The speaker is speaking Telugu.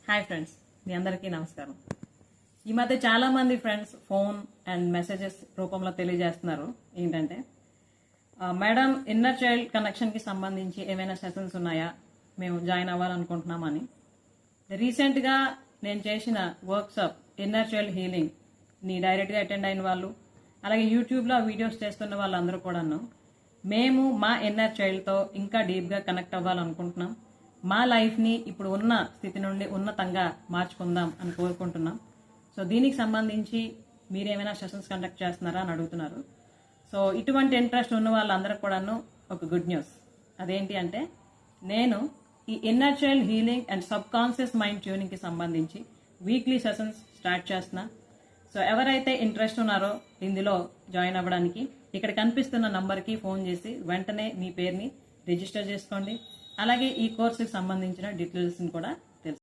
హాయ్ ఫ్రెండ్స్, మీ అందరికీ నమస్కారం. ఈ మధ్య చాలా మంది ఫ్రెండ్స్ ఫోన్ అండ్ మెసేజెస్ రూపంలో తెలియజేస్తున్నారు. ఏంటంటే మేడం, ఇన్నర్ చైల్డ్ కనెక్షన్కి సంబంధించి ఏమైనా సెషన్స్ ఉన్నాయా, మేము జాయిన్ అవ్వాలనుకుంటున్నామని. రీసెంట్గా నేను చేసిన వర్క్షాప్ ఇన్నర్ చైల్డ్ హీలింగ్ ని డైరెక్ట్గా అటెండ్ అయిన వాళ్ళు, అలాగే యూట్యూబ్లో వీడియోస్ చేస్తున్న వాళ్ళందరూ కూడాను మేము మా ఇన్నర్ చైల్డ్తో ఇంకా డీప్గా కనెక్ట్ అవ్వాలనుకుంటున్నాం, మా లైఫ్ని ఇప్పుడు ఉన్న స్థితి నుండి ఉన్నతంగా మార్చుకుందాం అని కోరుకుంటున్నాం. సో దీనికి సంబంధించి మీరేమైనా సెషన్స్ కండక్ట్ చేస్తున్నారా అని అడుగుతున్నారు. సో ఇటువంటి ఇంట్రెస్ట్ ఉన్న వాళ్ళందరికీ కూడాను ఒక గుడ్ న్యూస్. అదేంటి అంటే, నేను ఈ inner child healing and subconscious mind ట్యూనింగ్కి సంబంధించి వీక్లీ సెషన్స్ స్టార్ట్ చేస్తున్నా. సో ఎవరైతే ఇంట్రెస్ట్ ఉన్నారో ఇందులో జాయిన్ అవ్వడానికి ఇక్కడ కనిపిస్తున్న నంబర్కి ఫోన్ చేసి వెంటనే మీ పేరుని రిజిస్టర్ చేసుకోండి. అలాగే ఈ కోర్సుకి సంబంధించిన డీటెయిల్స్ని కూడా